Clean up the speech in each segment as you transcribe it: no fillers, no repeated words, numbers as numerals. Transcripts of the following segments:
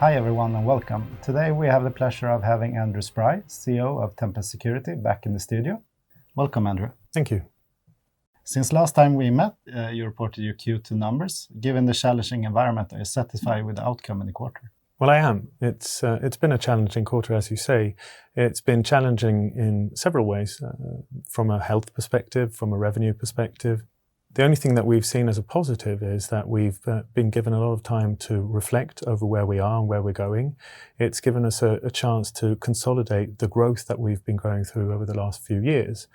Hi everyone and welcome. Today we have the pleasure of having Andrew Spry, CEO of Tempest Security, back in the studio. Welcome, Andrew. Thank you. Since last time we met, you reported your Q2 numbers. Given the challenging environment, are you satisfied with the outcome in the quarter? Well, I am. It's been a challenging quarter, as you say. It's been challenging in several ways, from a health perspective, from a revenue perspective. The only thing that we've seen as a positive is that we've been given a lot of time to reflect over where we are and where we're going. It's given us a chance to consolidate the growth that we've been going through over the last few years.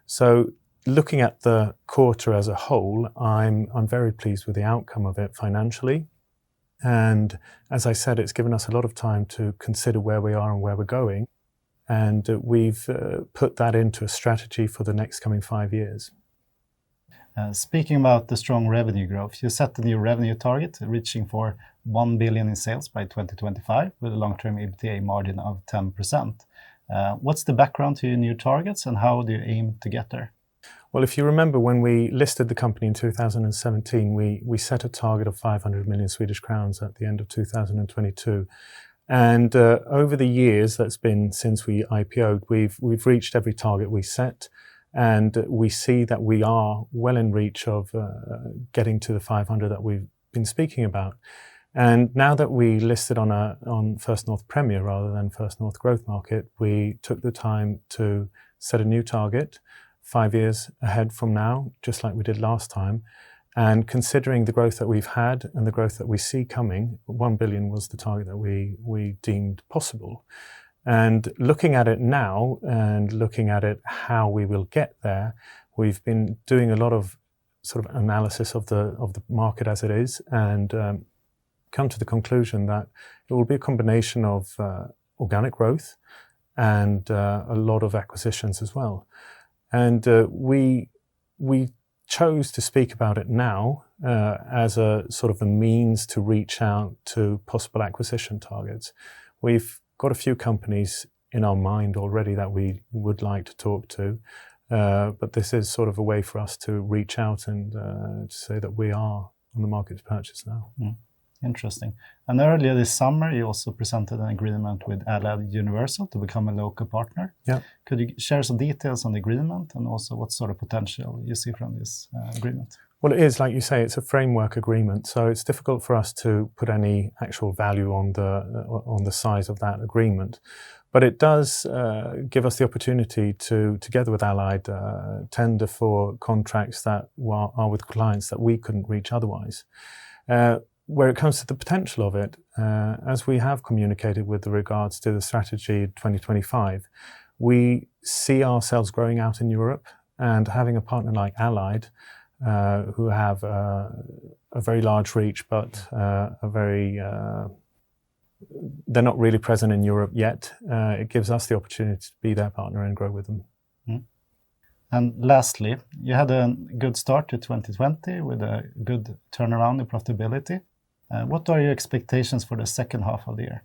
So looking at the quarter as a whole, I'm very pleased with the outcome of it financially. And as I said, it's given us a lot of time to consider where we are and where we're going. And we've put that into a strategy for the next coming 5 years. Speaking about the strong revenue growth, you set the new revenue target, reaching for 1 billion in sales by 2025 with a long-term EBITDA margin of 10%. What's the background to your new targets and how do you aim to get there? Well, if you remember when we listed the company in 2017, we set a target of 500 million Swedish crowns at the end of 2022. And over the years, that's been since we IPO'd, we've reached every target we set. And we see that we are well in reach of getting to the 500 that we've been speaking about. And now that we listed on First North Premier rather than First North Growth Market, we took the time to set a new target 5 years ahead from now, just like we did last time. And considering the growth that we've had and the growth that we see coming, 1 billion was the target that we deemed possible. And looking at it now and looking at it how we will get there, we've been doing a lot of sort of analysis of the market as it is and come to the conclusion that it will be a combination of organic growth and a lot of acquisitions as well. And we chose to speak about it now as a sort of a means to reach out to possible acquisition targets. We've got a few companies in our mind already that we would like to talk to, but this is sort of a way for us to reach out and to say that we are on the market to purchase now. Interesting. And earlier this summer, you also presented an agreement with Allied Universal to become a local partner. Yeah. Could you share some details on the agreement and also what sort of potential you see from this agreement? Well, it is, like you say, it's a framework agreement, so it's difficult for us to put any actual value on the size of that agreement. But it does give us the opportunity to, together with Allied, tender for contracts that are with clients that we couldn't reach otherwise. Where it comes to the potential of it, as we have communicated with regards to the strategy 2025, we see ourselves growing out in Europe and having a partner like Allied, who have a very large reach, but they're not really present in Europe yet. It gives us the opportunity to be their partner and grow with them. And lastly, you had a good start to 2020 with a good turnaround in profitability. What are your expectations for the second half of the year?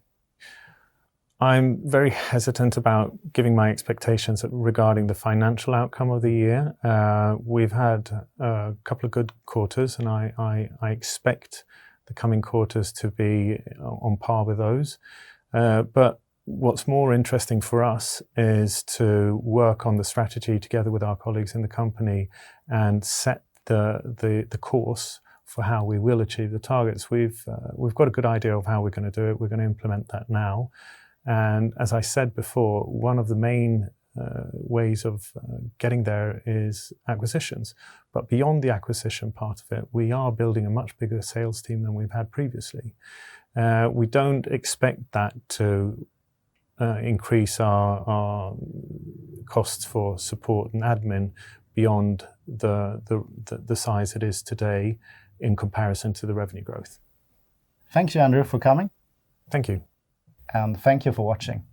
I'm very hesitant about giving my expectations regarding the financial outcome of the year. We've had a couple of good quarters, and I expect the coming quarters to be on par with those. But what's more interesting for us is to work on the strategy together with our colleagues in the company and set the course for how we will achieve the targets. We've got a good idea of how we're going to do it. We're going to implement that now. And as I said before, one of the main ways of getting there is acquisitions. But beyond the acquisition part of it, we are building a much bigger sales team than we've had previously. We don't expect that to increase our costs for support and admin beyond the size it is today in comparison to the revenue growth. Thank you, Andrew, for coming. Thank you. And thank you for watching.